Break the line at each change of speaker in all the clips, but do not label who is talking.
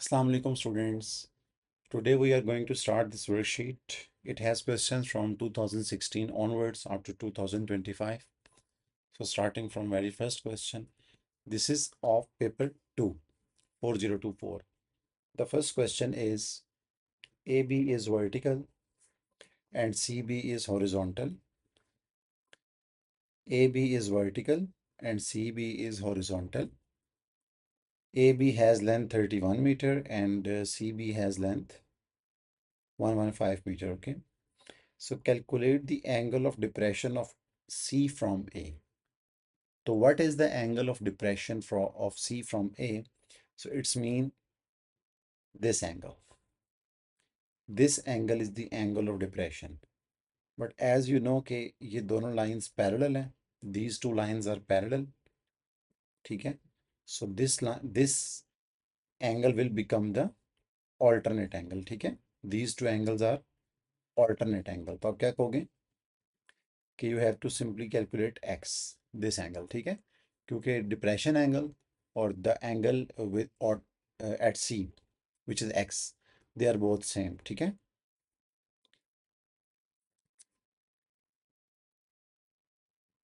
Assalamu alaikum students. Today we are going to start this worksheet. It has questions from 2016 onwards up to 2025. So starting from very first question, this is of paper 2, 4024. The first question is AB is vertical and CB is horizontal. AB is vertical and CB is horizontal. AB has length 31 meter and CB has length 115 meter. Okay. So calculate the angle of depression of C from A. So what is the angle of depression of C from A? So it's mean this angle. This angle is the angle of depression. But as you know कि ये दोनों lines parallel हैं. These two lines are parallel. ठीक है? So this angle will become the alternate angle. ठीक है? These two angles are alternate angle. तो आप क्या कहोगे कि you have to simply calculate x, this angle. ठीक है? क्योंकि depression angle और the angle with or at C, which is x, they are both same. ठीक है?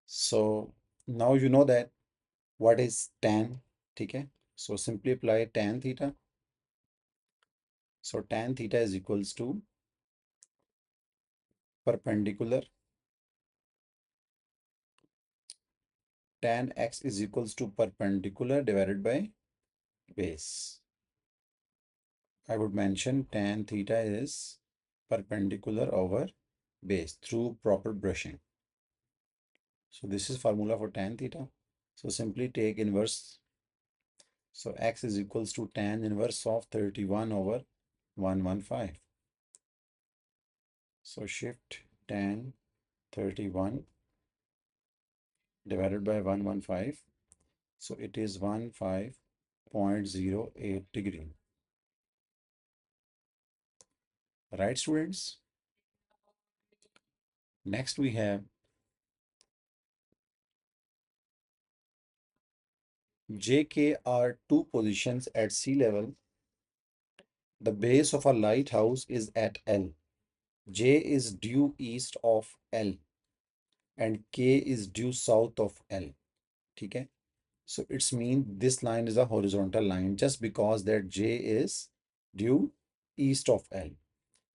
So now you know that what is tan. ठीक है? So simply apply tan theta. So tan theta is equals to perpendicular. Tan x is equals to perpendicular divided by base. I would mention tan theta is perpendicular over base through proper brushing. So this is formula for tan theta. So simply take inverse. So x is equals to tan inverse of 31 over 115. So shift tan 31 divided by 115. So it is 15.08 degree. Right, students? Next we have JK are two positions at sea level. The base of a lighthouse is at L. J is due east of L and K is due south of L. ठीक है? So it's mean this line is a horizontal line just because that J is due east of L.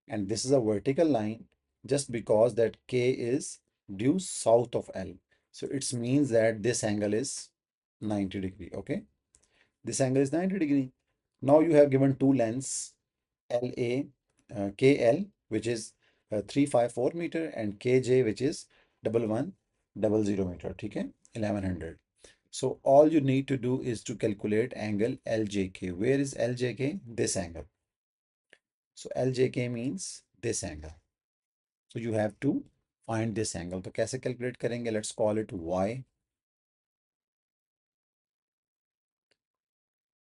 And this is a vertical line just because that K is due south of L. So it means that this angle is 90 degree. Okay. This angle is 90 degree. Now you have given two lengths LA, KL, which is 354 meter, and KJ, which is 1100 meter. Okay. 1100. So all you need to do is to calculate angle LJK. Where is LJK? This angle. So LJK means this angle. So you have to find this angle. तो कैसे calculate करेंगे? Let's call it Y.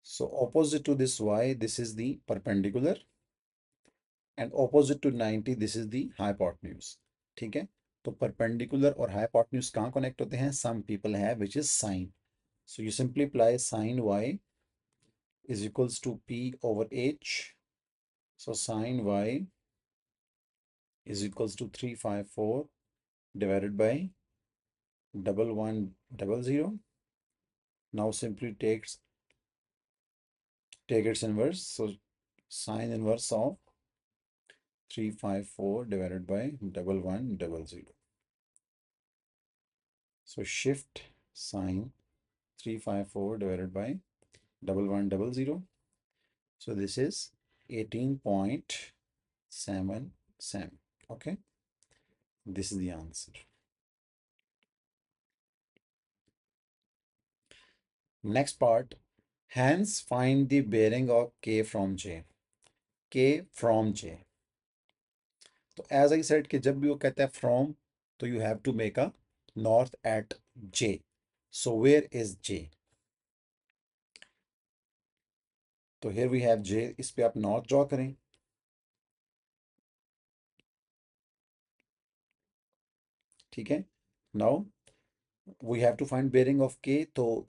So opposite to this Y, this is the perpendicular, and opposite to 90, this is the hypotenuse. ठीक है? तो perpendicular और hypotenuse कहाँ connect होते हैं? Some people have, which is sine. So you simply apply sine Y is equals to P over H. So sine Y is equals to 354 divided by 1100. Now simply take its inverse. So sine inverse of 354 divided by 1100. So shift sine 354 divided by 1100. So this is 18.77. Okay. This is the answer. Next part. Hence find the bearing of K from J. K from J. तो as I said कि जब भी वो कहता है from, तो you have to make a north at J. So where is J? तो here we have J. इस पे आप north draw करें. ठीक है? Now we have to find bearing of K. तो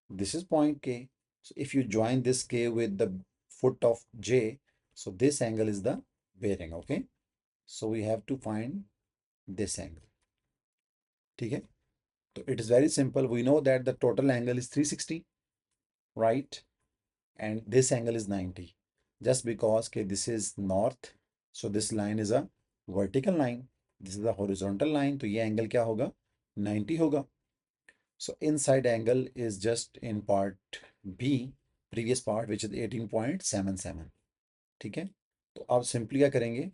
this is point K. So if you join this K with the foot of J, so this angle is the bearing, okay? So we have to find this angle. Okay? So it is very simple. We know that the total angle is 360, right? And this angle is 90. Just because okay, this is north, so this line is a vertical line. This is a horizontal line. तो ये angle क्या होगा? 90 होगा. So inside angle is just in part B, previous part, which is 18.77. ठीक है? तो आप simply क्या करेंगे?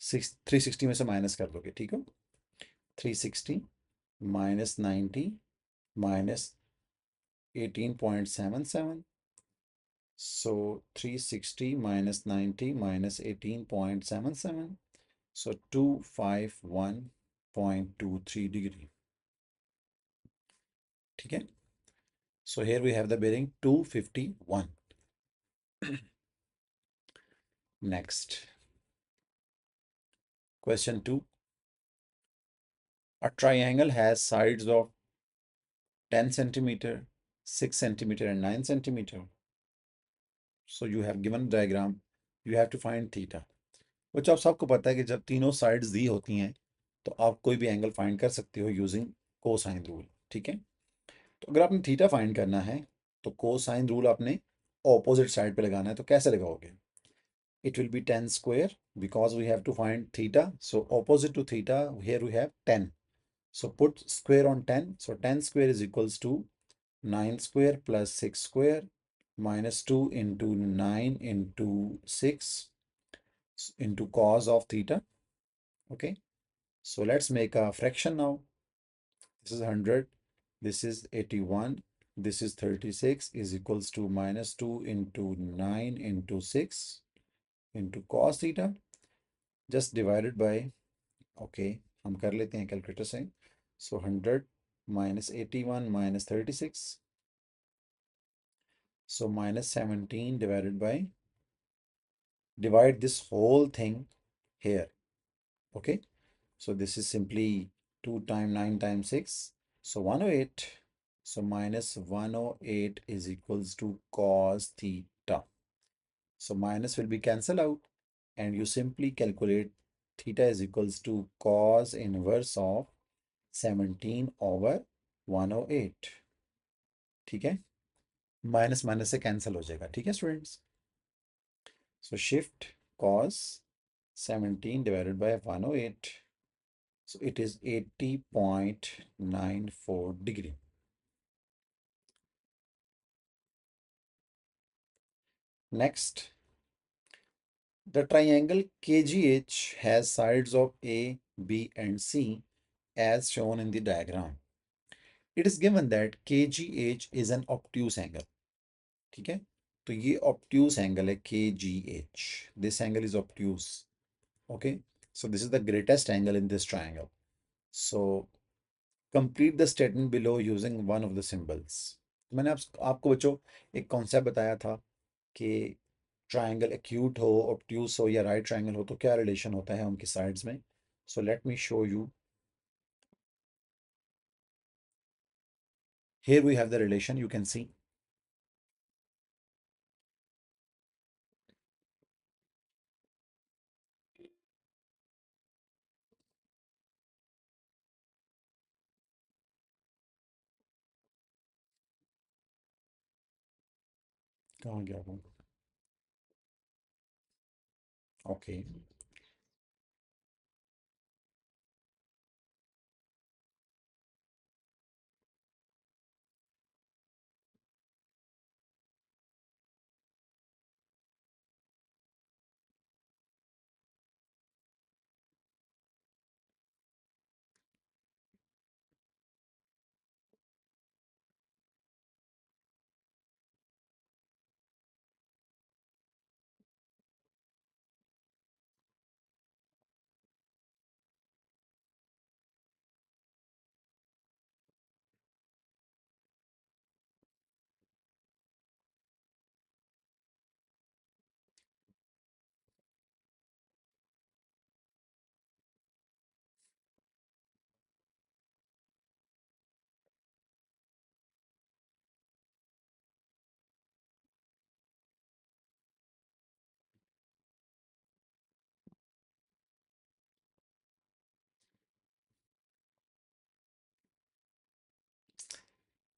360 में से माइनस कर दोगे, ठीक है? 360 minus 90 minus 18.77. So 360 minus 90 minus 18.77. So 251.23 degree. Okay. So here we have the bearing 251. Next. Question 2. A triangle has sides of 10 centimeter, 6 centimeter and 9 centimeter. So you have given diagram. You have to find theta. बच्चों आप सबको पता है कि जब तीनों sides दी होती हैं तो आप कोई भी एंगल फाइंड कर सकते हो यूजिंग कोसाइन रूल, ठीक है? तो अगर आपने थीटा फाइंड करना है तो कोसाइन रूल आपने ऑपोजिट साइड पे लगाना है, तो कैसे लगाओगे? It will be 10 square because we have to find theta, so opposite to theta here we have 10, so put square on 10, so 10 square is equals to 9 square plus 6 square minus 2 into 9 into 6 into cos of theta. Okay, so let's make a fraction now. This is 100, this is 81, this is 36 is equals to minus 2 into 9 into 6 into cos theta, just divided by, okay, हम कर लेते हैं calculator से. So 100 minus 81 minus 36, so minus 17 divided by, divide this whole thing here, okay? So this is simply 2 times 9 times 6. So 108. So minus 108 is equals to cos theta. So minus will be cancelled out and you simply calculate theta is equals to cos inverse of 17 over 108. ठीक है? Minus minus से cancel हो जाएगा, ठीक है students? So shift cos 17 divided by 108. So it is 80.94 degree. Next, the triangle KGH has sides of A, B and C as shown in the diagram. It is given that KGH is an obtuse angle. ठीक है? तो ये obtuse angle है KGH. This angle is obtuse. Okay? So this is the greatest angle in this triangle. So complete the statement below using one of the symbols. मैंने आपको बच्चों एक concept बताया था कि ट्राइंगल एक्यूट हो, ऑब्ट्यूस हो या राइट ट्राइंगल हो तो क्या रिलेशन होता है उनकी साइड्स में. So let me show you. Here we have the relation, you can see. कहाँ गया वो? ओके.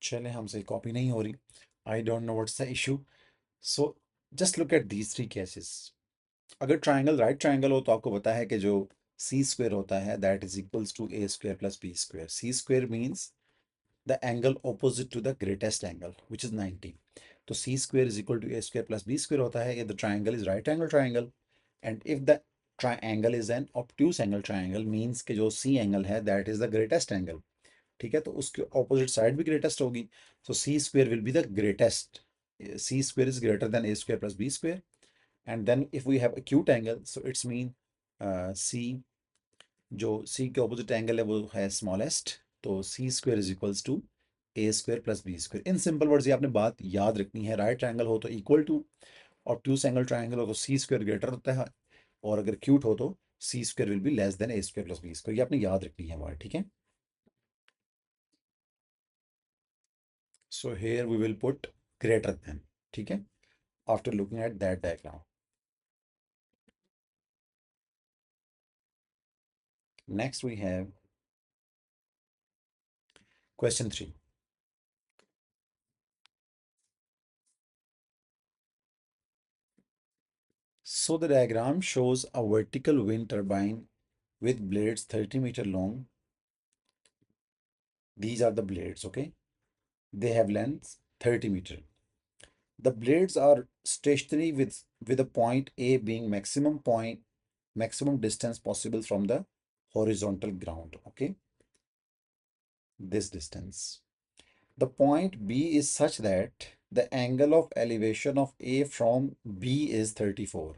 चलें, हमसे कॉपी नहीं हो रही। आई don't know what's the issue. So just look at these three cases. अगर ट्राइंगल राइट ट्राइंगल हो तो आपको पता है कि जो सी स्क्वेयर होता है that is equals to A square plus B square. C square means the angle opposite to the greatest angle which is 90. तो c square is equal to a square plus b square होता है if the triangle is right angle triangle and if the triangle is an obtuse angle triangle means कि जो c angle है that is the greatest angle। ठीक है, तो उसके opposite side भी greatest होगी। so c square will be the greatest। c square is greater than a square plus b square and then if we have acute angle so it's mean c जो c के opposite angle है वो है smallest. तो C square is equals to A square plus B square. In simple words ये आपने बात याद रखनी है। राइट ट्रायंगल हो तो equal to, obtuse angle triangle हो तो सी स्क्वेयर ग्रेटर होता है, और अगर क्यूट हो तो C square will be less than A square plus B square. ये आपने याद रखनी है वर्ड, ठीक है। So here we will put greater than, ठीक है, after looking at that diagram. Next we have question 3। So the diagram shows a vertical wind turbine with blades 30-meter long. These are the blades, okay? They have length 30-meter. The blades are stationary with a point A being maximum distance possible from the horizontal ground, okay? This distance. The point B is such that the angle of elevation of A from B is 34.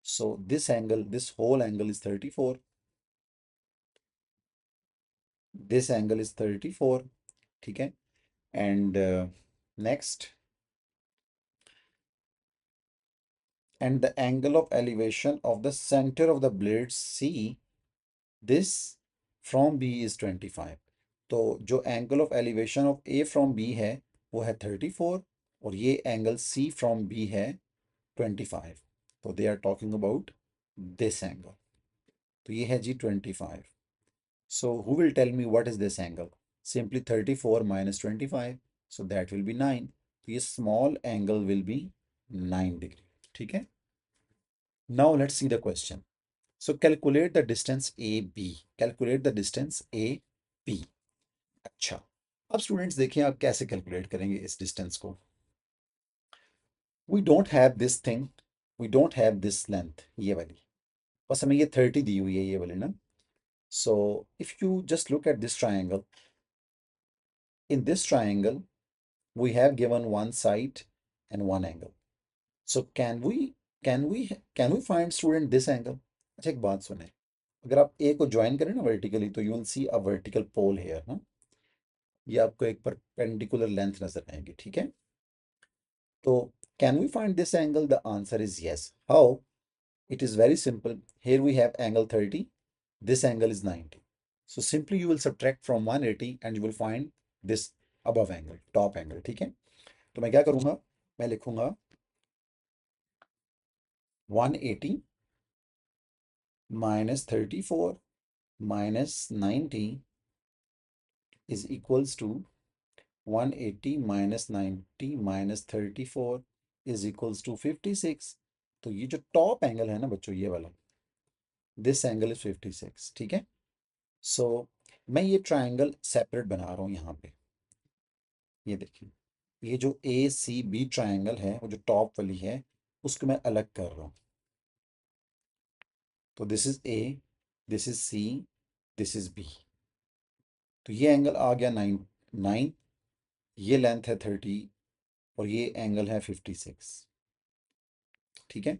So this angle, this whole angle is 34. This angle is 34, okay? And next, and the angle of elevation of the center of the blade C, this from B is 25. तो जो angle of elevation of A from B है वो है 34 और ये angle C from B है 25। तो they are talking about this angle. तो ये है G 25। So who will tell me what is this angle? Simply 34 minus 25, so that will be 9। तो ये small angle will be 9 degree, ठीक है। Now let's see the question. So calculate the distance AB. Calculate the distance AB. अच्छा, अब students देखिए आप कैसे calculate करेंगे इस डिस्टेंस को। We don't have this thing, we don't have this length, ये वाली, बस हमें ये 30 दी हुई है, ये वाली ना। So if you just look at this triangle, in this triangle we have given one side and one angle. So can we find student this angle? अच्छा एक बात सुने, अगर आप ए को ज्वाइन करें ना वर्टिकली तो you will see a vertical pole here ना, ये आपको एक परपेंडिकुलर लेंथ नजर आएगी, ठीक है। तो can we find this angle? The answer is yes. How? It is very simple. Here we have angle 30, this angle is 90। So simply you will subtract from 180 and you will find this above angle, top angle, ठीक है। तो मैं क्या करूंगा, मैं लिखूंगा 180 minus 34 minus 90 is equals to 180 minus 90 minus 34 is equals to 56। तो ये जो टॉप एंगल है ना बच्चों, ये वाला, दिस एंगल इज 56, ठीक है। सो मैं ये ट्राइंगल सेपरेट बना रहा हूँ यहाँ पे, ये देखिए, ये जो ए सी बी ट्राइंगल है वो जो टॉप वाली है उसको मैं अलग कर रहा हूँ। तो this is A, this is C, this is B. तो ये एंगल आ गया 9, ये लेंथ है 30 और ये एंगल है 56, ठीक है।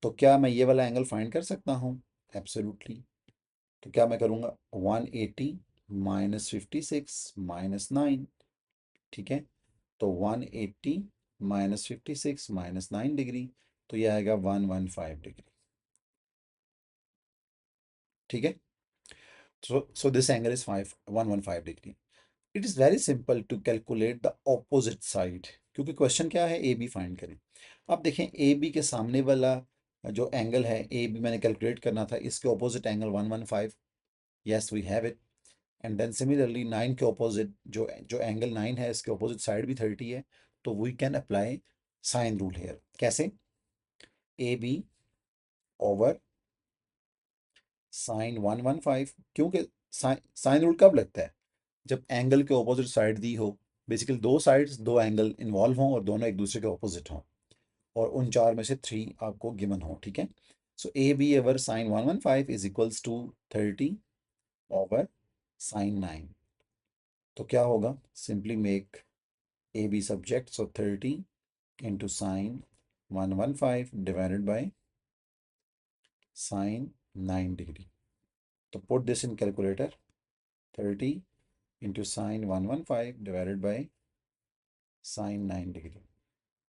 तो क्या मैं ये वाला एंगल फाइंड कर सकता हूँ? एब्सोल्युटली। तो क्या मैं करूँगा, 180 माइनस 56 माइनस 9, ठीक है। तो 180 माइनस 56 माइनस 9 डिग्री, तो ये आएगा 115 डिग्री, ठीक है। So this angle is 115 degree. It is very simple to calculate the opposite side, क्योंकि क्वेश्चन क्या है, ए बी फाइंड करें। अब देखें ए बी के सामने वाला जो एंगल है ए बी मैंने कैलकुलेट करना था, इसके opposite angle 115। Yes we have it. And then similarly 9 के ऑपोजिट जो जो एंगल 9 है इसके ऑपोजिट साइड भी 30 है, तो we can apply sine rule here. कैसे? A B over sine 115। क्योंकि साइन रूल कब लगता है? जब एंगल के ऑपोजिट साइड दी हो, बेसिकली दो साइड्स दो एंगल इन्वॉल्व हों और दोनों एक दूसरे के ऑपोजिट हों, और उन चार में से 3 आपको गिवन हो, ठीक है। So A B over sine 115 is equals to 30 over sine 9। तो क्या होगा? Simply make A B subject, so 30 into sine 115 divided by sine 9 degree. So put this in calculator. 30 into sine 115 divided by sine 9 degree.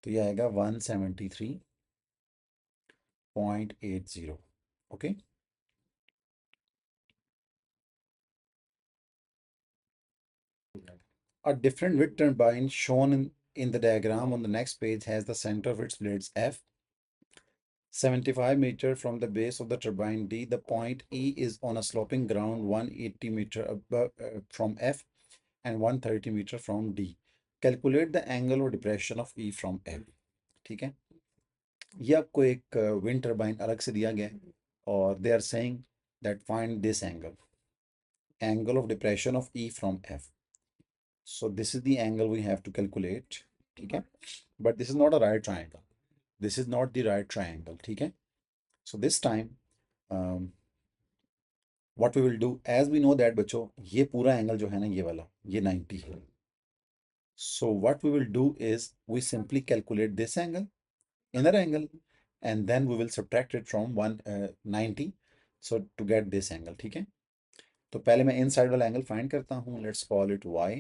तो ये आएगा 173.80. Okay. A different wind turbine shown in the diagram on the next page has the center of its blades F 75 meter from the base of the turbine D. The point E is on a sloping ground 180 meter above from F and 130 meter from D. Calculate the angle of depression of E from F. ठीक है, ये आपको एक wind turbine अलग से दिया गया है और they are saying that find this angle of depression of E from F. So this is the angle we have to calculate. ठीक है, but this is not a right triangle. This is not the right triangle. ठीक है, so this time what we will do, as we know that बच्चों ये पूरा angle जो है ना ये वाला ये 90 है. So what we will do is we simply calculate this angle, inner angle, and then we will subtract it from 190 so to get this angle. ठीक है, तो पहले मैं इनसाइड वाला एंगल फाइंड करता हूँ. Let's call it y.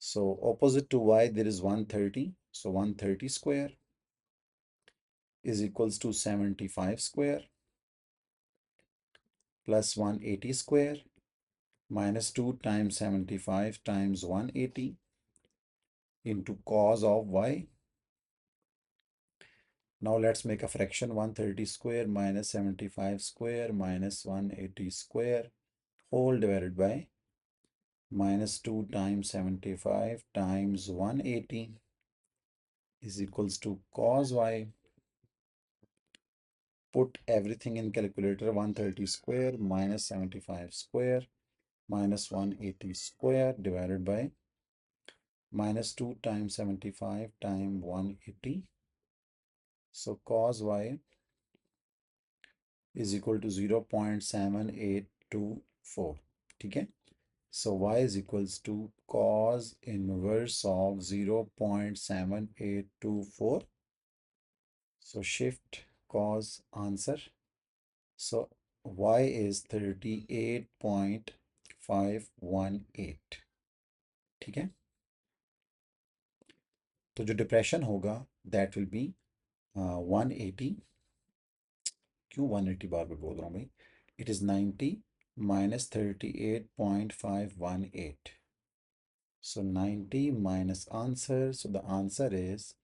So opposite to y there is 130, so 130 square is equals to 75 square plus 180 square minus 2 times 75 times 180 into cos of y. Now let's make a fraction. 130 square minus 75 square minus 180 square whole divided by minus 2 times 75 times 180 is equals to cos y. Put everything in calculator. 130 square minus 75 square minus 180 square divided by minus 2 times 75 times 180. So cos y is equal to 0.7824. ठीक है, so y is equals to cos inverse of 0.7824. So shift cos answer. So y is 38.518. ठीक है, तो जो depression होगा that will B 180. क्यों 180 बार में बोल रहा हूँ भाई? It is 90 minus 38.518. So 90 minus answer. So the answer is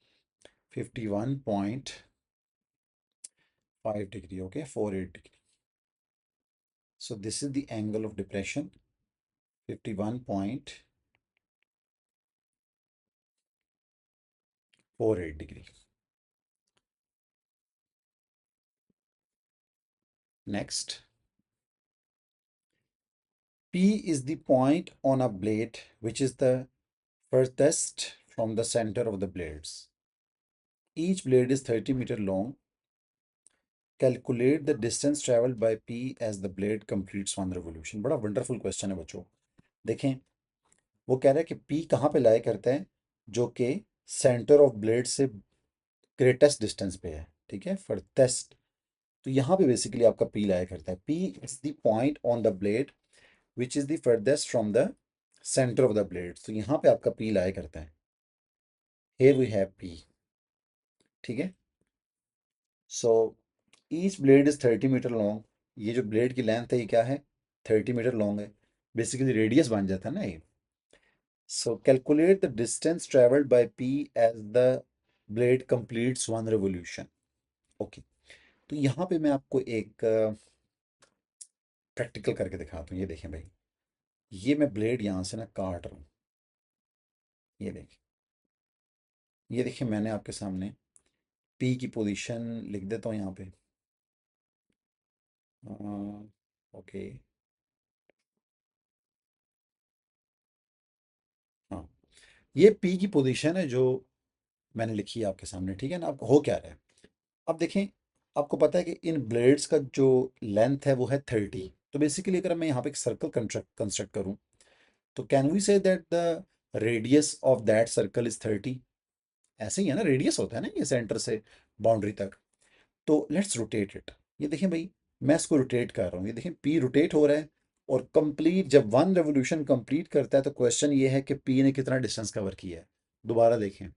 51.5 degree. Okay, 48 degree. So this is the angle of depression, 51.48 degree. Next, P is the point on a blade which is the furthest from the center of the blades. Each blade is 30 meter long. Calculate the distance traveled by P as the blade completes one revolution. बड़ा wonderful question है बच्चों. देखें, वो कह रहा है कि P कहाँ पे लाई करता है? जो कि सेंटर ऑफ ब्लेड से ग्रेटेस्ट डिस्टेंस पे है. ठीक है, फर्थेस्ट. तो यहाँ पे बेसिकली आपका P लाया करता है. P is the point on the blade which is the farthest from the centre of the blade. तो यहाँ पे आपका P लाया करता है. Here we have P. ठीक है, so each blade is 30 meter long. ये जो ब्लेड की लेंथ है ये क्या है? 30 मीटर लॉन्ग है. बेसिकली रेडियस बन जाता है ना ये. So calculate the distance travelled by P as the blade completes one revolution. Okay, तो यहाँ पे मैं आपको एक प्रैक्टिकल करके दिखाता हूँ। ये देखें भाई, ये मैं ब्लेड यहाँ से ना काट रहा हूँ। ये देखें, ये देखिए मैंने आपके सामने पी की पोजीशन लिख देता हूँ यहाँ पे। ओके। हाँ, ये पी की पोजीशन है जो मैंने लिखी है आपके सामने, ठीक है ना। आपको हो क्या रहा है, अब देखें। आपको पता है कि इन ब्लेड्स का जो लेंथ है वो है 30। तो बेसिकली अगर मैं यहाँ पे एक सर्कल कंस्ट्रक्ट कंस्ट्रक्ट करूँ, तो can we say that the radius of that circle is 30। ऐसे ही है ना, रेडियस होता है ना ये सेंटर से बाउंड्री तक। तो लेट्स रोटेट इट। ये देखें भाई, मैं इसको रोटेट कर रहा हूँ। ये देखें पी रोटेट हो रहा है, और कंप्लीट जब वन रेवोल्यूशन कंप्लीट करता है तो क्वेश्चन ये है कि पी ने कितना डिस्टेंस कवर किया है। दोबारा देखें,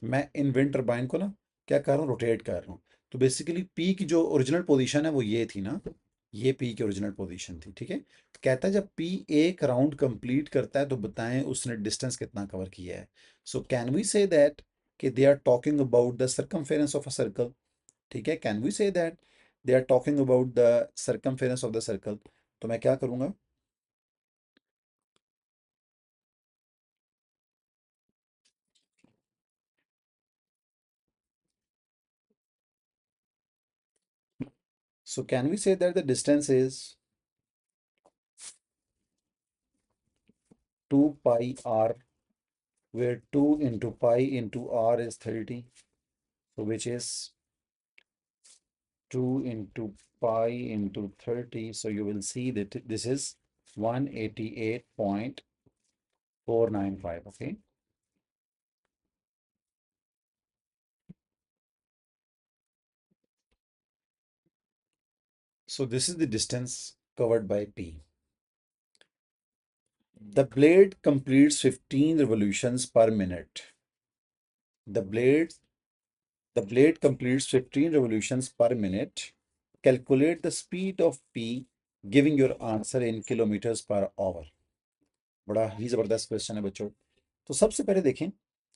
मैं इन विंड टरबाइन को ना क्या कर रहा हूँ, रोटेट कर रहा हूँ। तो बेसिकली पी की जो ओरिजिनल पोजीशन है वो ये थी ना, ये पी की ओरिजिनल पोजीशन थी, ठीक है। तो कहता है जब पी एक राउंड कंप्लीट करता है तो बताएं उसने डिस्टेंस कितना कवर किया है। So can we say that कि they are talking about the circumference of a circle, ठीक है। Can we say that they are talking about the circumference of the circle. तो मैं क्या करूंगा, so can we say that the distance is 2 pi r, where 2 into pi into r is 30, so which is 2 into pi into 30. So you will see that this is 188.495. Okay, so this is the distance covered by P. The blade completes 15 revolutions per minute. The blade the blade completes 15 revolutions per minute. Calculate the speed of P, giving your answer in kilometers per hour. बड़ा ही जबरदस्त question है बच्चों। तो सबसे पहले देखें,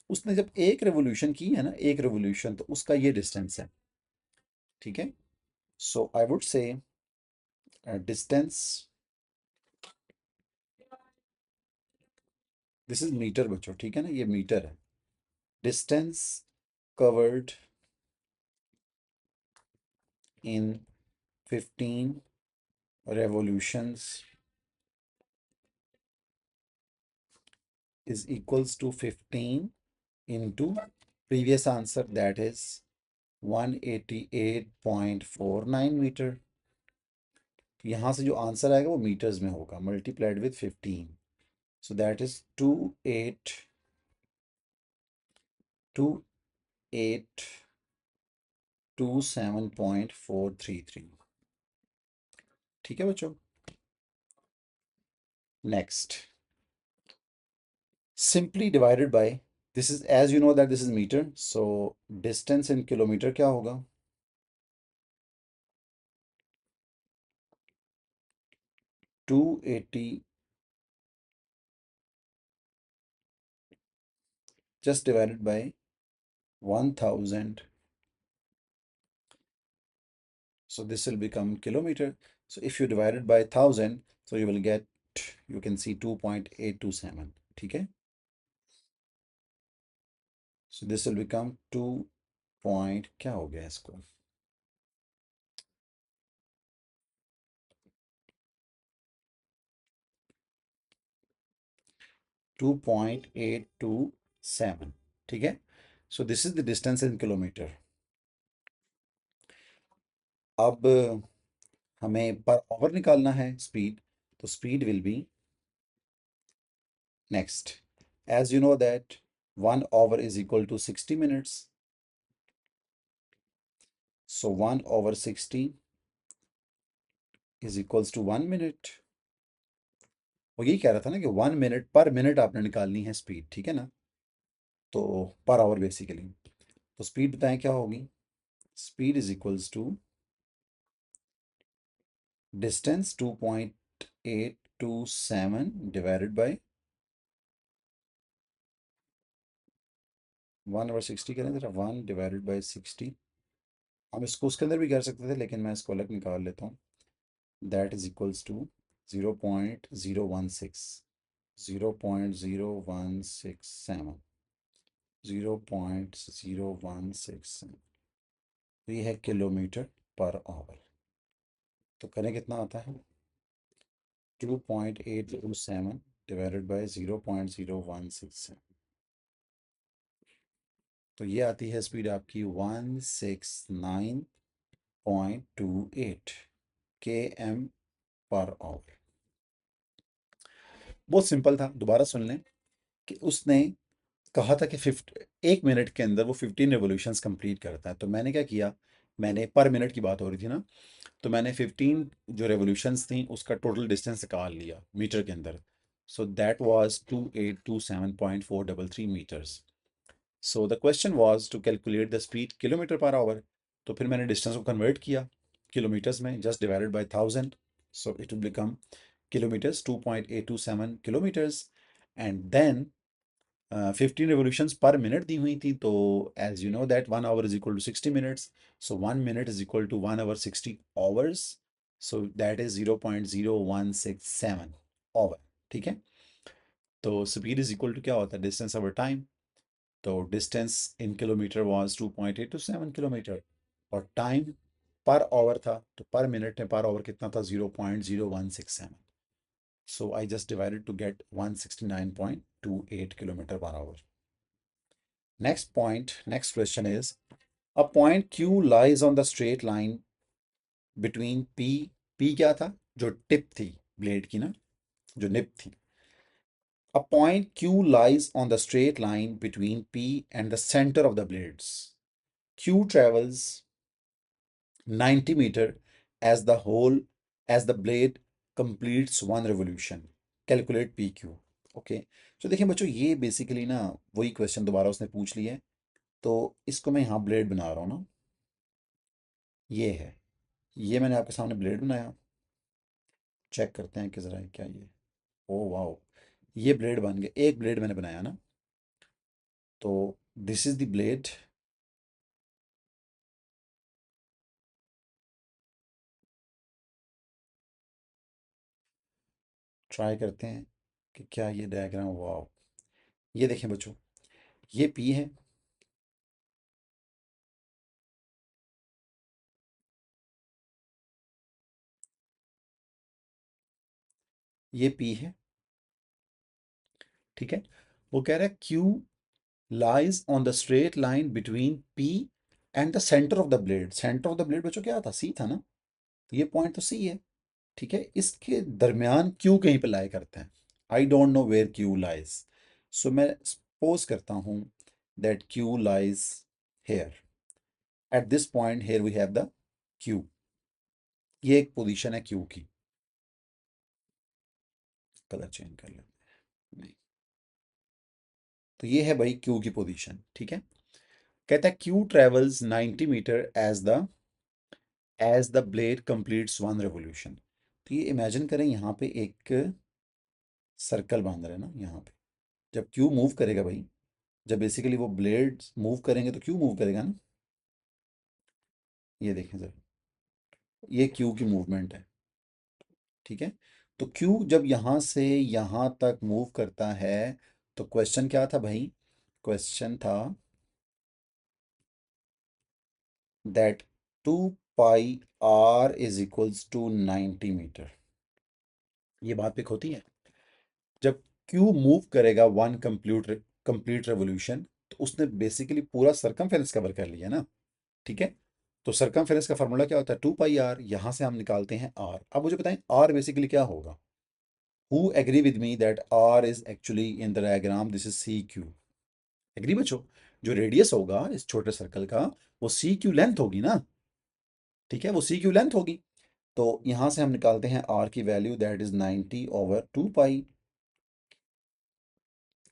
उसने जब एक रेवोल्यूशन की है ना, एक रेवोल्यूशन, तो उसका ये डिस्टेंस है, ठीक है। So I would say distance, this is metre बच्चों, ठीक है ना, ये मीटर है। Distance covered in 15 revolutions is equals to 15 into previous answer, that is 188.49 meter. तो यहाँ से जो आंसर आएगा वो मीटर्स में होगा, multiplied with 15। So that is 2827.433। ठीक है बच्चों। Next, simply divided by, this is as you know that this is meter, so distance in kilometer क्या होगा, 280, just divided by 1000. So this will become kilometer. So if you divide it by 1000, so you will get, you can see 2.827, ठीक है। So this will become 2 point, क्या हो गया इसको, 2.827, ठीक है। So this is the distance in kilometer. अब हमें पर आवर निकालना है स्पीड, तो speed will be next, as you know that 1 hour is equal to 60 minutes. So 1/60 is equals to 1 minute. वो यही कह रहा था ना कि 1 मिनट पर मिनट आपने निकालनी है स्पीड, ठीक है ना। तो पर आवर बेसिकली, तो स्पीड बताएं क्या होगी, speed is equals to distance 2.827 divided by 1/60 करें जरा, 1/60। हम इसको उसके अंदर भी कर सकते थे लेकिन मैं इसको अलग निकाल लेता हूँ। that is equals to 0.016, 0.0167, 0.0167, तो ये है किलोमीटर पर आवर। तो करें कितना आता है, 2.827 डिवाइडेड बाय 0.0167, तो ये आती है स्पीड आपकी 169.28 km पर आवर। बहुत सिंपल था, दोबारा सुन लें कि उसने कहा था कि 1 मिनट के अंदर वो 15 रेवोल्यूशंस कंप्लीट करता है। तो मैंने क्या किया, मैंने पर मिनट की बात हो रही थी ना, तो मैंने 15 जो रेवोल्यूशंस थी उसका टोटल डिस्टेंस निकाल लिया मीटर के अंदर। So that was 2827.433 meters. So the question was to calculate the speed kilometer per hour. तो फिर मैंने डिस्टेंस को कन्वर्ट किया किलोमीटर्स में, just divided by 1000, so it will become kilometers, 2.827 kilometers, and then 15 revolutions per minute दी हुई थी। तो as you know that 1 hour is equal to 60 minutes, so 1 minute is equal to 1 hour 60 hours, so that is 0.0167 hour। ठीक है, तो speed is equal to क्या होता है, डिस्टेंस ओवर टाइम। तो distance in kilometre was 2.827 kilometre, और time per hour था, तो पर मिनट में पर आवर कितना था, 0.0167। So I just divided to get 169.28 kilometer per hour. Next point, next question is, a point Q lies on the straight line between P, P क्या था, जो tip थी ब्लेड की ना, जो निप थी। A point Q lies on the straight line between P and the center of the blades. Q travels 90 meter as the whole as the blade completes one revolution. Calculate PQ. Okay, तो देखिए बच्चों, ये basically ना वही question दोबारा उसने पूछ लिया है। तो इसको मैं यहाँ ब्लेड बना रहा हूँ ना, ये है, ये मैंने आपके सामने ब्लेड बनाया। चेक करते हैं कि ज़रा क्या ये, ओ वाओ, ये ब्लेड बन गया, एक ब्लेड मैंने बनाया ना। तो this is the blade, try करते हैं कि क्या ये डायग्राम, वाओ, ये देखें बच्चों, ये पी है, ये पी है, ठीक है। वो कह रहा है Q lies on the straight line between P and the centre of the blade. Centre of the blade बच्चों क्या था, सी था ना, तो ये पॉइंट तो सी है, ठीक है। इसके दरमियान क्यू कहीं पे लाई करते हैं, I don't know where Q lies, so मैं सपोज करता हूँ that Q lies here, at this point here we have the Q, ये एक पोजीशन है क्यू की। कलर चेंज कर लेते हैं, नहीं, तो ये है भाई क्यू की पोजीशन, ठीक है। कहता है Q travels 90 meter as the blade completes one revolution. तो ये इमेजिन करें, यहाँ पे एक सर्कल बांध रहे हैं ना यहाँ पे, जब क्यू मूव करेगा भाई, जब बेसिकली वो ब्लेड मूव करेंगे तो क्यू मूव करेगा ना, ये देखें सर, ये क्यू की मूवमेंट है, ठीक है। तो क्यू जब यहाँ से यहाँ तक मूव करता है, तो क्वेश्चन क्या था भाई, क्वेश्चन था that 2 pi r is equals to 90 meter. ये बात पिक होती है, जब क्यू मूव करेगा वन कंप्लीट रेवोल्यूशन, तो उसने बेसिकली पूरा सरकमफेरेंस कवर कर लिया ना, ठीक है। तो सरकमफेरेंस का फार्मूला क्या होता है, 2 पाई r, यहां से हम निकालते हैं r। अब मुझे बताएं r बेसिकली क्या होगा, who agree with me that r is actually in the diagram this is C Q. Agree बच्चों, जो रेडियस होगा इस छोटे सर्कल का, वो सी क्यू लेंथ होगी ना, ठीक है, वो सी क्यू लेंथ होगी। तो यहां से हम निकालते हैं r की value, that is 90/2 pi,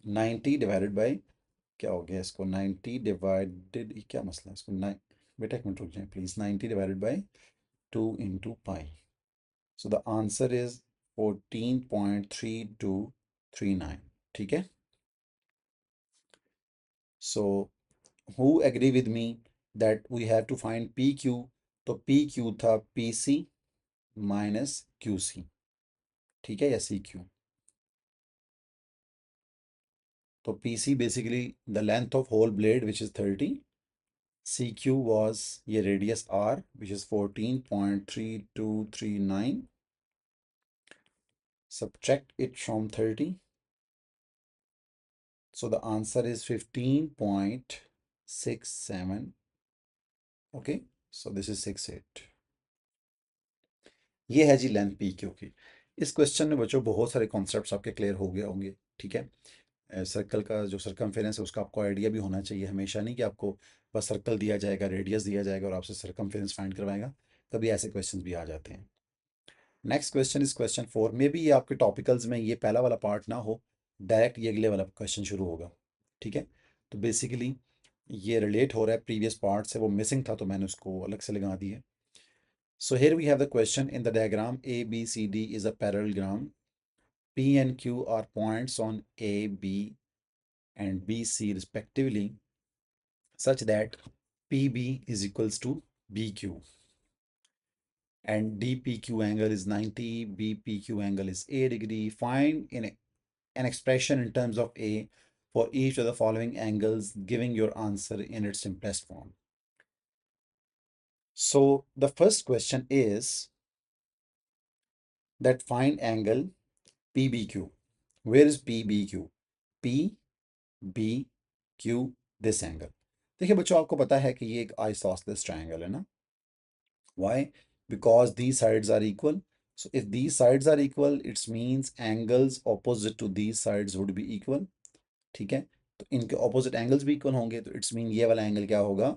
90 divided by, क्या हो गया इसको, 90 डिवाइडेड, क्या मसला है इसको, 9, बेटा एक मिनट रुक जाए please, 90 divided by 2 into pi, so the answer is 14.3239, ठीक है। So who agree with me that we have to find P Q, तो पी क्यू था P C minus Q C, ठीक है, या सी क्यू। तो P C basically the length of whole blade which is 30, C Q was ये radius R which is 14.3239, subtract it from 30, so the answer is 15.67. okay, so this is 68। ये है जी length P Q की। इस question में बच्चों बहुत सारे concepts आपके क्लियर हो गए होंगे, ठीक है। सर्कल का जो सरकमफेरेंस है उसका आपको आइडिया भी होना चाहिए, हमेशा नहीं कि आपको बस सर्कल दिया जाएगा, रेडियस दिया जाएगा और आपसे सरकमफेरेंस फाइंड करवाएगा, कभी ऐसे क्वेश्चंस भी आ जाते हैं। Next question is question 4। May be ये आपके टॉपिकल्स में ये पहला वाला पार्ट ना हो, डायरेक्ट ये अगले वाला क्वेश्चन शुरू होगा, ठीक है। तो बेसिकली ये रिलेट हो रहा है प्रीवियस पार्ट से, वो मिसिंग था तो मैंने उसको अलग से लगा दी है। So here we have the question in the diagram A, B, C, D is a parallelogram. P and Q are points on A, B and B, C respectively, such that PB is equals to BQ and DPQ angle is 90, BPQ angle is A degree. Find an expression in terms of A for each of the following angles, giving your answer in its simplest form. So the first question is that find angle PBQ. Where is PBQ? PBQ, this angle. देखिए बच्चों, आपको पता है कि ये एक isosceles triangle है ना। Why? Because these sides are equal. So if these sides are equal, it means angles opposite to these sides would be equal. ठीक है, तो इनके opposite angles भी equal होंगे, तो इट्स मीन ये वाला एंगल क्या होगा,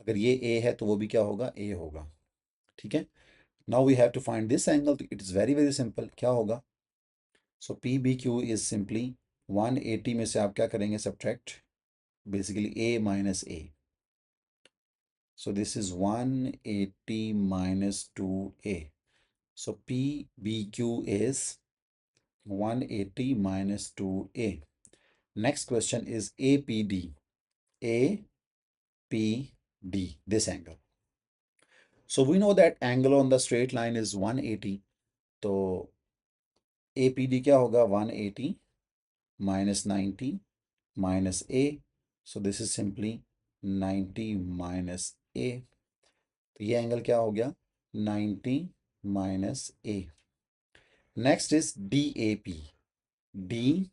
अगर ये A है तो वो भी क्या होगा, A होगा, ठीक है। Now we have to find this angle, तो it is very very simple, क्या होगा। So P B Q is simply 180 में से आप क्या करेंगे, subtract basically A minus A। So this is 180 minus 2A. So PBQ is 180 minus 2A. Next question is APD. APD, this angle. So we know that angle on the straight line is 180. So APD क्या होगा, 180 minus 90 minus A. So this is simply 90 minus A. तो ये angle क्या हो गया, 90 minus A. Next is D A P. D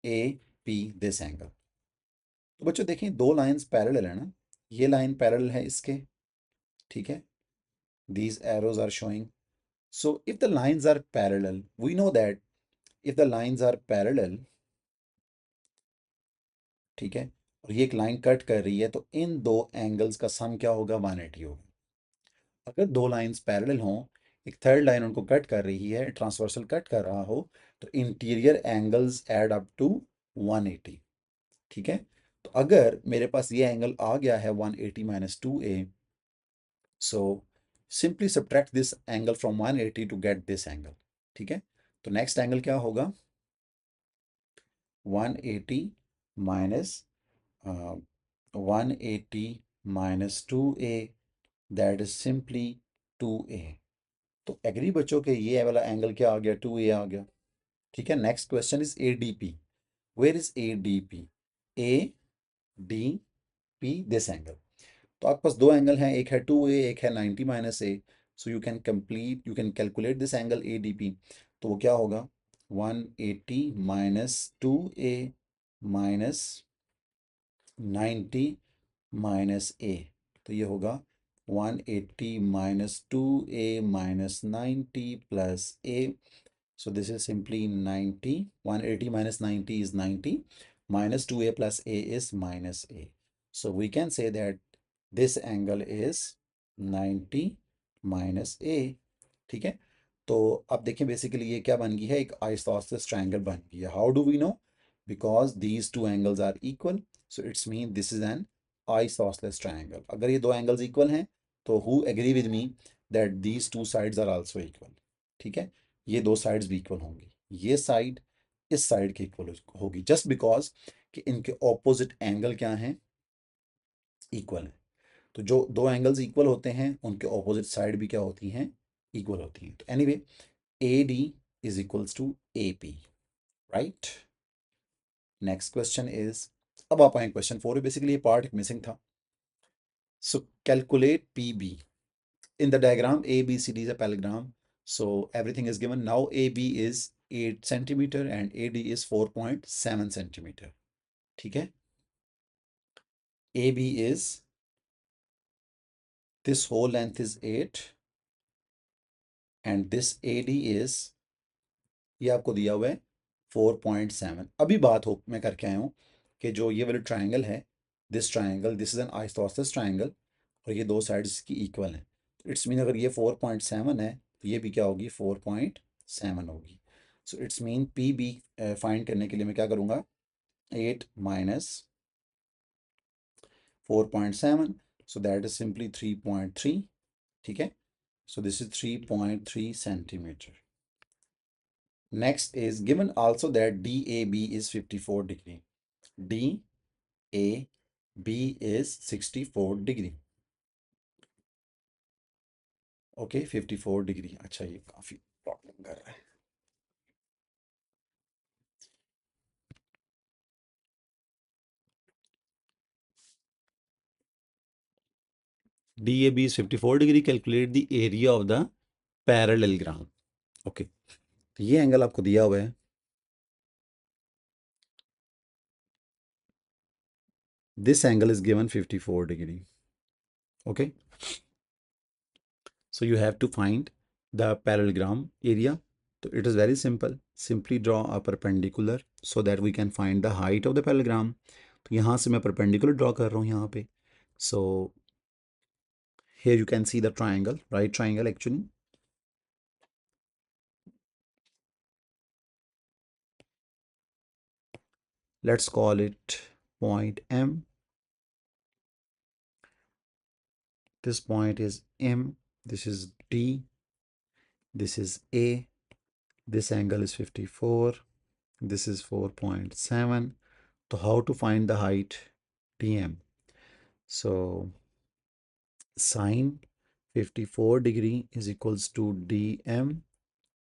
A P, this angle. तो बच्चों देखें, दो लाइंस पैरेलल है ना, ये लाइन पैरेलल है इसके, ठीक है, these arrows are showing. So if the lines are parallel, we know that if the lines are parallel, ठीक है, और ये एक लाइन कट कर रही है, तो इन दो एंगल्स का सम क्या होगा, 180 होगा। अगर दो लाइंस पैरेलल हों, एक थर्ड लाइन उनको कट कर रही है, ट्रांसवर्सल कट कर रहा हो, तो interior angles add up to 180, ठीक है। तो अगर मेरे पास ये एंगल आ गया है 180 minus 2A, so simply subtract this angle from 180 to get this angle, ठीक है। तो नेक्स्ट एंगल क्या होगा, 180 minus 180 minus 2A, that is simply 2A। तो एग्री बच्चों के ये वाला एंगल क्या आ गया, 2A आ गया, ठीक है। Next question is A D P. Where is A D P? A D P, this angle. तो आपके पास दो एंगल हैं, एक है 2A, एक है 90 minus A. So you can calculate this angle A D P. तो वो क्या होगा, 180 माइनस 2A माइनस 90 माइनस ए। तो ये होगा 180 minus 2A minus 90 plus A. So this is simply 90. 180 minus 90 is 90. Minus 2A plus A is minus A. So we can say that this angle is 90 minus A. ठीक है, तो अब देखें basically ये क्या बन गई है, एक आइसोसेलेस ट्रायंगल बन गई है। How do we know? Because these two angles are equal, so it's mean this is an isosceles triangle. अगर ये दो एंगल्स इक्वल हैं तो who agree with me that these two sides are also equal, ठीक है। ये दो sides भी इक्वल होंगी, ये साइड इस साइड के इक्वल होगी, जस्ट बिकॉज कि इनके ऑपोजिट एंगल क्या हैं, इक्वल है। तो जो दो एंगल्स इक्वल होते हैं उनके ऑपोजिट साइड भी क्या होती हैं, इक्वल होती हैं। तो anyway A D is equals to A P, right. Next question is, अब आप आए क्वेश्चन 4 में। बेसिकली ये पार्ट मिसिंग था। So calculate P B in the diagram. A B C D is a parallelogram, so everything is given. Now AB is 8 centimeter and AD is 4.7 centimeter. ठीक है, AB is, this whole length is 8 and this AD is, ये आपको दिया हुआ है 4.7। अभी बात हो मैं करके आया हूँ कि जो ये वाला ट्राइंगल है, this triangle, this is an isosceles triangle और ये दो साइड्स इसकी इक्वल हैं। इट्स मीन अगर ये 4.7 है तो ये भी क्या होगी, 4.7 होगी। So it's mean P B find करने के लिए मैं क्या करूँगा, 8 minus 4.7, so that is simply 3.3। ठीक है, so this is 3.3 centimeter. Next is given also that DAB is 54 degree. DAB is 64 degree. Okay, 54 degree. अच्छा, ये काफी प्रॉब्लम कर रहा है। DAB is 54 degree. Calculate the area of the parallelogram. Okay, तो ये एंगल आपको दिया हुआ है। This angle is given 54 degree. Okay, so you have to find the parallelogram area. So it is very simple. Simply draw a perpendicular so that we can find the height of the parallelogram. तो यहाँ से मैं perpendicular draw कर रहा हूँ यहाँ पे. So here you can see the triangle, right triangle actually. Let's call it point M. This point is M. This is D. This is A. This angle is 54. This is 4.7. So how to find the height DM? So sine 54 degree is equals to DM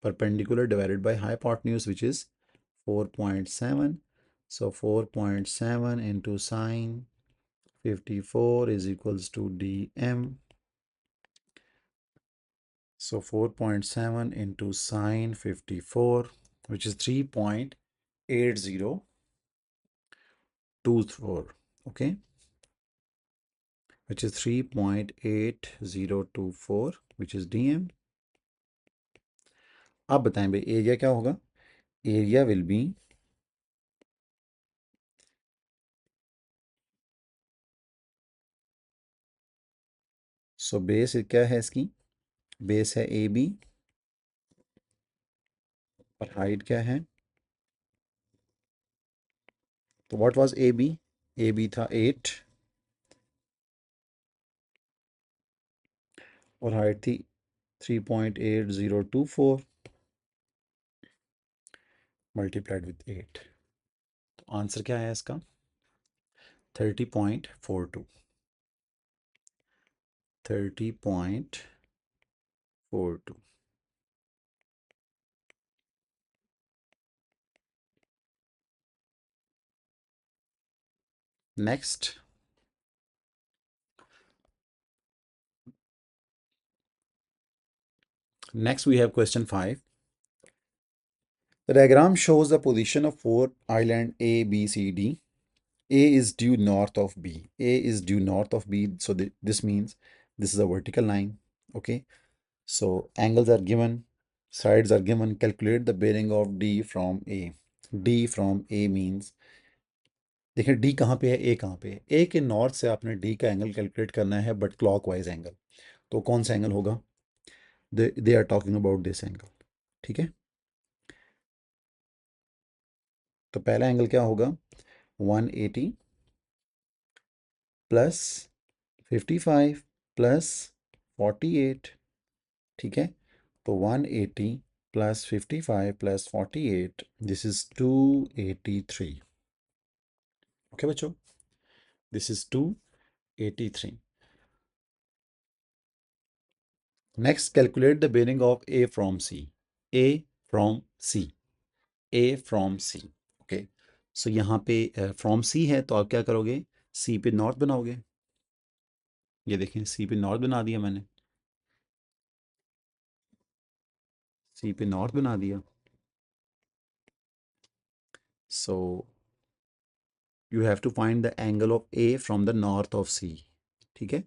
perpendicular divided by hypotenuse, which is 4.7. So 4.7 into sine 54 is equals to DM. So 4.7 into sine 54, which is 3.8024, okay, which is 3.8024, which is DM. अब बताएं भाई area क्या होगा, area will be, so base क्या है इसकी, base है A B और हाइट क्या है, तो व्हाट वाज ए बी था 8 और हाइट थी 3.8024 मल्टीप्लाइड विथ 8। तो आंसर क्या है इसका, 30.42, 30.42। Next, we have question 5. The diagram shows the position of four island A, B, C, D. A is due north of B. A is due north of B. So this means this is a vertical line. Okay. So angles are given, sides are given. Calculate the bearing of D from A. D from A means, देखिए D कहाँ पे है, A कहाँ पे है। A के north से आपने D का एंगल कैलकुलेट करना है, बट क्लॉकवाइज एंगल। तो कौन सा एंगल होगा, they are talking about this angle. ठीक है, तो पहला एंगल क्या होगा, 180 प्लस 55 प्लस 48। ठीक है, तो 180 plus 55 plus 48, this is 283। Okay बच्चों, this is 283। Next calculate the bearing of A from C. A from C, A from C. Okay, so यहाँ पे फ्रॉम सी है तो आप क्या करोगे, सी पे नॉर्थ बनाओगे। ये देखें, सी पे नॉर्थ बना दिया मैंने, सी पे नॉर्थ बना दिया। So you have to find the angle of A from the north of C. ठीक है,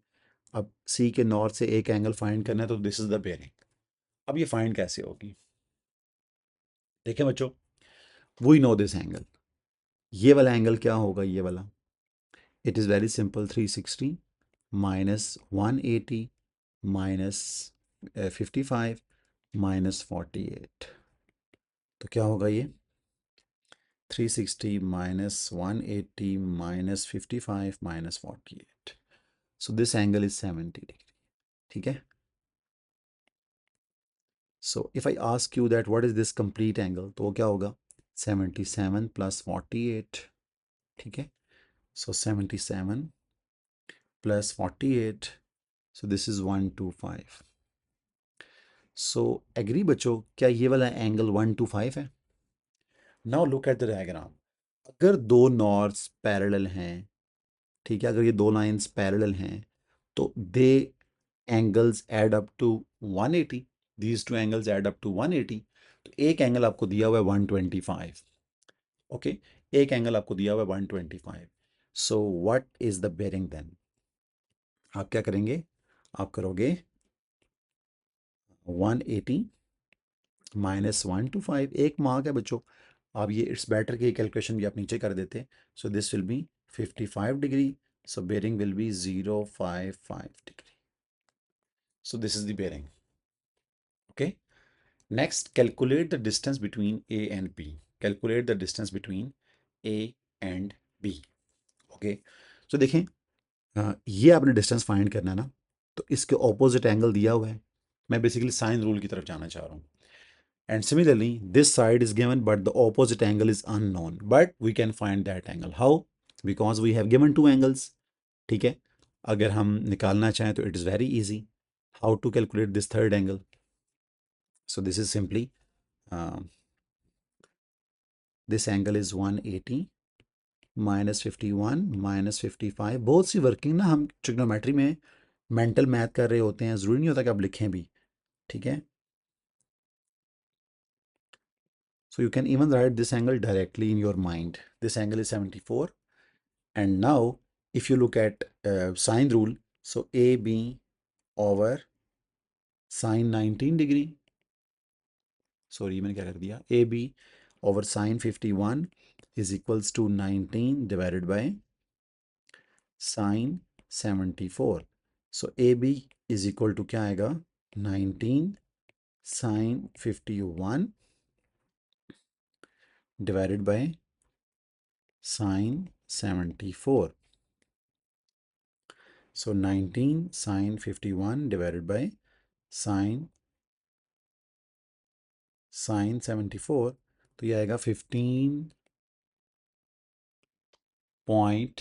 अब सी के नॉर्थ से एक एंगल फाइंड करना है, तो दिस इज द बेरिंग। अब ये फाइंड कैसे होगी, देखें बच्चों, वी नो दिस एंगल। ये वाला एंगल क्या होगा, ये वाला, it is very simple, 360 minus 180 minus 55 minus 48। तो क्या होगा ये, 360 minus 180 minus 55 minus 48। So this angle is 70 degree. ठीक है, so if I ask you that what is this complete angle, तो वो क्या होगा, 77 प्लस 48। ठीक है, so 77 plus 48, so this is 125। So agree बच्चों, क्या ये वाला एंगल 125 है। Now look at the diagram. अगर दो नॉर्थ्स पैरेलल हैं, ठीक है, अगर ये दो लाइंस पैरेलल हैं, तो they angles add up to 180। These two angles add up to 180। तो एक एंगल आपको दिया हुआ है 125। ओके, एक एंगल आपको दिया हुआ है 125। So what is the bearing then, आप क्या करेंगे, आप करोगे 180 माइनस 125, एक मार्क है बच्चों। आप ये इट्स बेटर की कैलकुलेशन भी आप नीचे कर देते। So this will be 55 degree, so bearing will be 055 degree. So this is the bearing. Okay, next calculate the distance between A and B. Calculate the distance between A and B. Okay, so देखें, ये आपने distance find करना है ना, तो इसके opposite angle दिया हुआ है। मैं बेसिकली साइन रूल की तरफ जाना चाह रहा हूँ। And similarly this side is given but the opposite angle is unknown, but we can find that angle. How, because we have given two angles. ठीक है, अगर हम निकालना चाहें तो it is very easy. How to calculate this third angle, so this is simply this angle is 180 minus 51 minus 55। बहुत सी working ना हम ट्रिग्नोमेट्री में मेंटल मैथ कर रहे होते हैं, ज़रूरी नहीं होता कि आप लिखें भी। ठीक है, so you can even write this angle directly in your mind. This angle is 74। And now if you look at sine rule, so A B over sine 19 degree, sorry मैंने क्या कर दिया, A B over sine 51 is equals to 19 divided by sine 74। So A B is equal to क्या आएगा, 19 sine 51 divided by sine 74। So 19 sine 51 divided by sine 74, तो ये आएगा 15 point,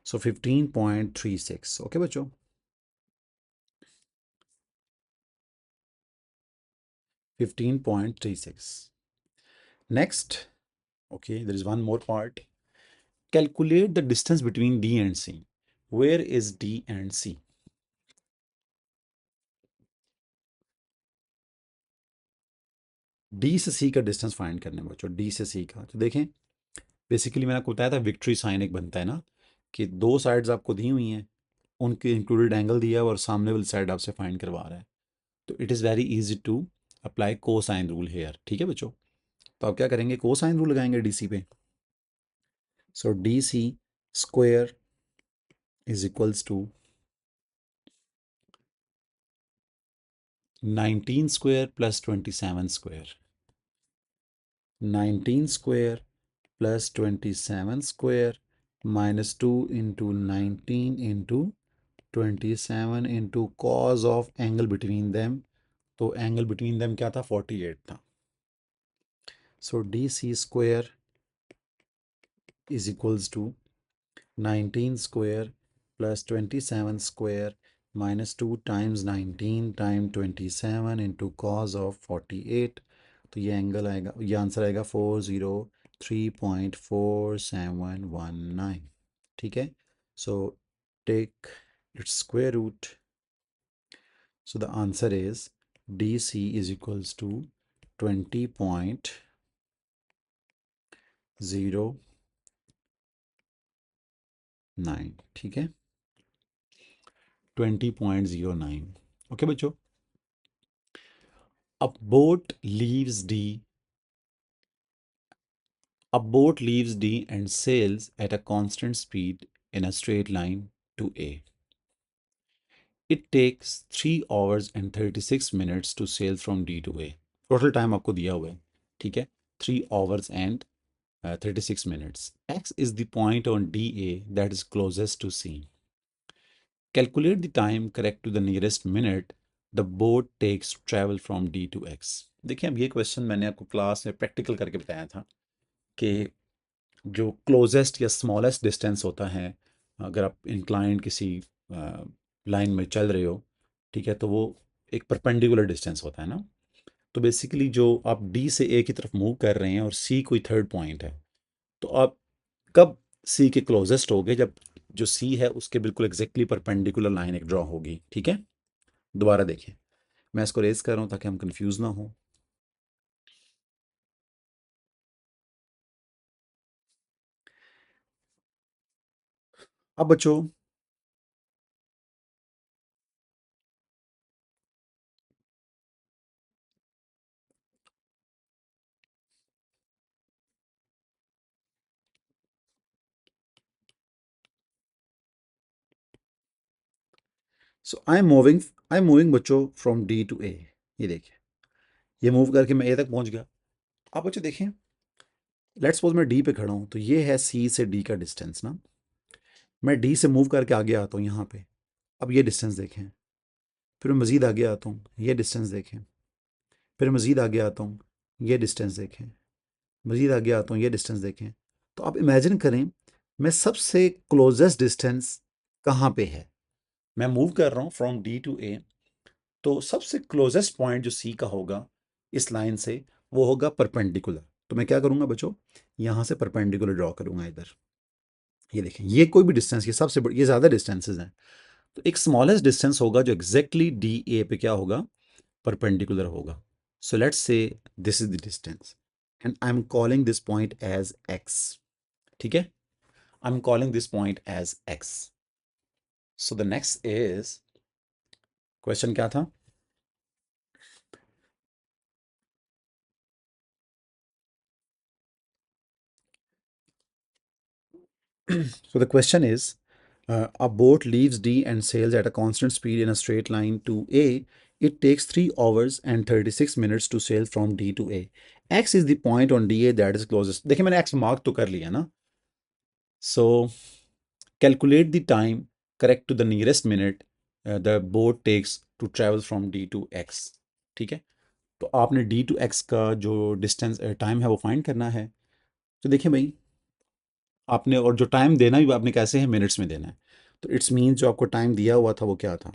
सो 15.36। Okay बच्चों, 15.36। Next, okay, there is one more part. Calculate the distance between D and C. Where is D and C? D से सी का distance find करना है बच्चों, D से सी का। तो देखें, बेसिकली मैंने आपको बताया था विक्ट्री साइन एक बनता है ना, कि दो साइड्स आपको दी हुई हैं, उनके इंक्लूडेड एंगल दिया है और सामने वाली साइड आपसे फाइंड करवा रहा है। तो it is very easy to apply cosine rule here. ठीक है बच्चों, तो आप क्या करेंगे, को साइन रूल लगाएंगे डी सी पे। So D C square is equals to 19 square plus 27 square. 19 square plus 27 square minus 2 into 19 into 27 into cos of angle between them. तो एंगल बिटवीन देम क्या था, 48 था। So D C square is equals to 19 square plus 27 square minus 2 times 19 time 27 into cos of 48। तो ये angle आएगा, ये answer आएगा 403.4719। ठीक है, so take its square root. So the answer is DC is equals to 20.09। ठीक है, 20.09। Okay बच्चों, a boat leaves D a boat leaves D and sails at a constant speed in a straight line to A. It takes 3 hours and 36 minutes to sail from D to A. Total time आपको दिया हुआ है, ठीक है, 3 hours and 36 minutes. X is the point on DA that is closest to C. Calculate the time correct to the nearest minute the boat takes to travel from D to X. देखिए, अब ये question मैंने आपको class में practical करके बताया था कि जो क्लोजेस्ट या स्मॉलेस्ट डिस्टेंस होता है, अगर आप इंक्लाइंड किसी लाइन में चल रहे हो, ठीक है, तो वो एक परपेंडिकुलर डिस्टेंस होता है ना। तो बेसिकली जो आप डी से ए की तरफ मूव कर रहे हैं और सी कोई थर्ड पॉइंट है, तो आप कब सी के क्लोजेस्ट होगे, जब जो सी है उसके बिल्कुल एग्जैक्टली परपेंडिकुलर लाइन एक ड्रॉ होगी। ठीक है, दोबारा देखें, मैं इसको रेज कर रहा हूँ ताकि हम कंफ्यूज ना हो। अब बच्चों, सो आई एम मूविंग बच्चों फ्रॉम डी टू ए। ये देखिए, ये मूव करके मैं ए तक पहुंच गया। अब बच्चों देखें, लेट्स सपोज मैं डी पे खड़ा हूँ, तो ये है सी से डी का डिस्टेंस ना। मैं डी से मूव करके आगे आता हूँ यहाँ पे। अब ये डिस्टेंस देखें, फिर मैं मज़ीद आगे आता हूँ, ये डिस्टेंस देखें, फिर मज़ीद आगे आता हूँ, ये डिस्टेंस देखें, मज़ीद आगे आता हूँ, ये डिस्टेंस देखें। तो आप इमेजिन करें, मैं सबसे क्लोजेस्ट डिस्टेंस कहाँ पे है। मैं मूव कर रहा हूँ फ्रॉम डी टू ए, तो सबसे क्लोजेस्ट पॉइंट जो सी का होगा इस लाइन से, वो होगा परपेंडिकुलर। तो मैं क्या करूँगा बच्चों, यहाँ से परपेंडिकुलर ड्रॉ करूँगा इधर। ये देखें, ये कोई भी डिस्टेंस, ये सबसे बड़ी, ये ज़्यादा डिस्टेंसेस हैं। तो एक स्मॉलेस्ट डिस्टेंस होगा जो एग्जैक्टली डी ए पे क्या होगा, परपेंडिकुलर होगा। So let's say this is the distance and I am calling this point as X. ठीक है, I am calling this point as X. So the next is, question क्या था? So the question is, a boat leaves D and sails at a constant speed in a straight line to A. It takes 3 hours and 36 minutes to sail from D to A. X is the point on DA that is closest. देखिए, मैंने X mark तो कर लिया ना। So calculate the time correct to the nearest minute the boat takes to travel from D to X. ठीक है, तो आपने D to X का जो डिस्टेंस टाइम है वो फाइंड करना है। तो देखिए भाई, आपने, और जो टाइम देना भी आपने कैसे है, मिनट्स में देना है। तो इट्स मीन जो आपको टाइम दिया हुआ था वो क्या था,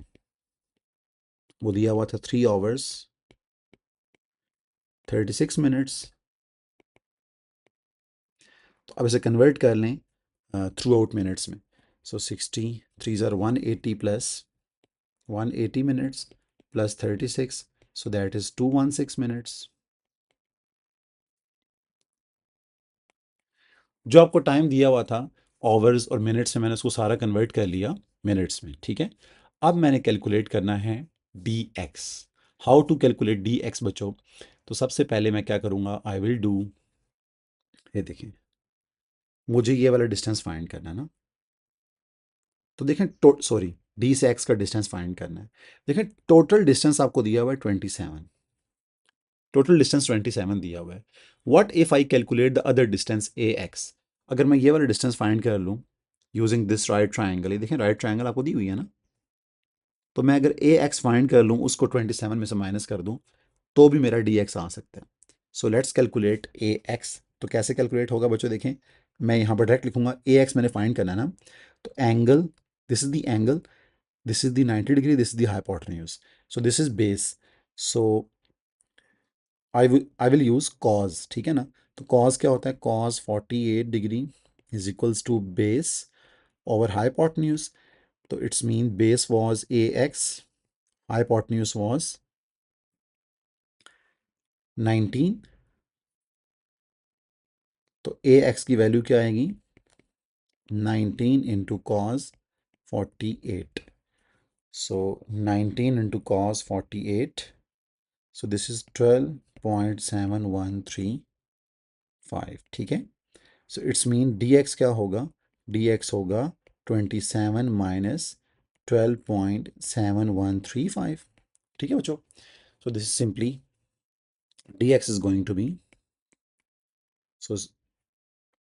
वो दिया हुआ था 3 hours 36 minutes। तो अब इसे कन्वर्ट कर लें थ्रू आउट मिनट्स में। सो 60 3 ज़ार 180 plus 180 minutes plus 36, so that is 216 minutes. जो आपको टाइम दिया हुआ था आवर्स और मिनट्स में, मैंने उसको सारा कन्वर्ट कर लिया मिनट्स में। ठीक है, अब मैंने कैलकुलेट करना है D X. How to calculate D X बच्चों? तो सबसे पहले मैं क्या करूँगा, आई विल डू, ये देखें, मुझे ये वाला डिस्टेंस फाइंड करना है ना। तो देखें, सॉरी, डी से एक्स का डिस्टेंस फाइंड करना है। देखें, टोटल डिस्टेंस आपको दिया हुआ है 27। टोटल डिस्टेंस 27 दिया हुआ है। What if I calculate the other distance A x? अगर मैं ये वाला डिस्टेंस फाइंड कर लूँ यूजिंग दिस राइट ट्राइंगल, ये देखें राइट ट्राइंगल आपको दी हुई है ना। तो मैं अगर ए एक्स फाइंड कर लूँ, उसको 27 में से माइनस कर दूँ, तो भी मेरा डी एक्स आ सकता है। So let's calculate A x. तो कैसे कैलकुलेट होगा बच्चों, देखें, मैं यहाँ पर डायरेक्ट लिखूंगा, ए एक्स मैंने फाइंड करना है ना। तो angle This is the angle, this is the 90 degree, this is the hypotenuse. So this is base. So I will use cos, ठीक है ना? तो cos क्या होता है? Cos 48 degree is equals to base over hypotenuse. तो it's mean base was ax, hypotenuse was 19. तो ax की वैल्यू क्या आएगी? 19 into cos 48. So 19 into cos 48. So this is 12.7135. ठीक है? So it's mean dx क्या होगा? dx होगा 27 minus 12.7135. ठीक है बच्चों? So this is simply dx is going to be, so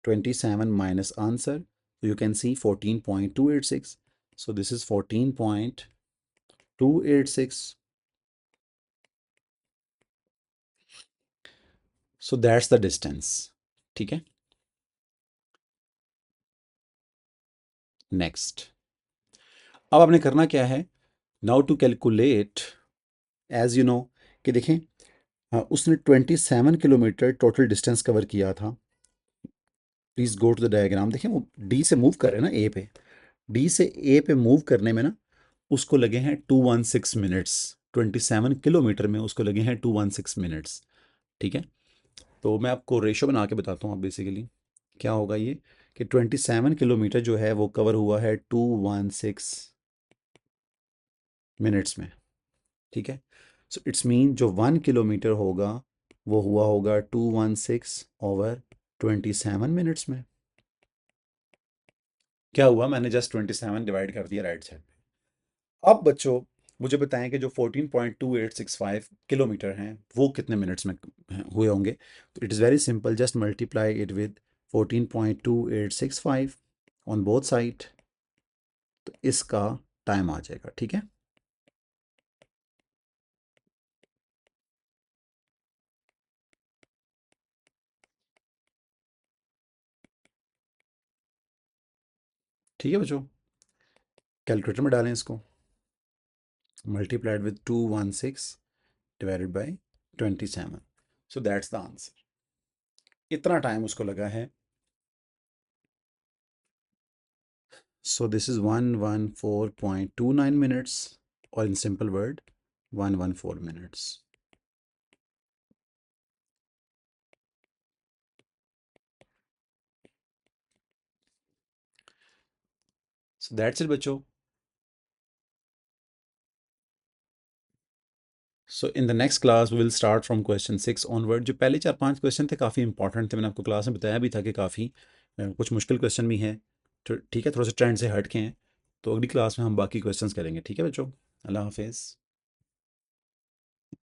27 minus answer. So you can see 14.286. So this is 14.286. So that's the distance. ठीक है? Next. अब आपने करना क्या है? Now to calculate, as you know, कि देखें उसने 27 किलोमीटर टोटल डिस्टेंस कवर किया था. Please go to the diagram. देखें वो डी से मूव कर रहे हैं ना ए पे. डी से ए पे मूव करने में ना उसको लगे हैं 216 मिनट्स. 27 किलोमीटर में उसको लगे हैं 216 मिनट्स. ठीक है? तो मैं आपको रेशो बना के बताता हूँ. अब बेसिकली क्या होगा ये कि 27 किलोमीटर जो है वो कवर हुआ है 216 मिनट्स में. ठीक है? सो इट्स मीन जो 1 किलोमीटर होगा वो हुआ होगा 216 ओवर 27 मिनट्स में. क्या हुआ? मैंने जस्ट 27 डिवाइड कर दिया राइट साइड पे. अब बच्चों मुझे बताएं कि जो 14.2865 किलोमीटर हैं वो कितने मिनट्स में हुए होंगे. तो it is very simple, just multiply it with 14.2865 on both side. तो इसका टाइम आ जाएगा. ठीक है? ठीक है बच्चों, कैलकुलेटर में डालें इसको. Multiplied with 216 divided by 27. So that's the answer. इतना टाइम उसको लगा है. So this is 114.29 minutes, or in simple word 114 minutes. So that's it बच्चों. So in the next class we will start from question 6 onward. जो पहले 4-5 question थे काफ़ी important थे. मैंने आपको क्लास में बताया भी था कि काफ़ी कुछ मुश्किल क्वेश्चन भी हैं. तो ठीक है, थोड़ा सा ट्रेंड से हट के हैं. तो अगली क्लास में हम बाकी क्वेश्चंस करेंगे. ठीक है बच्चों? अल्लाह हाफिज़.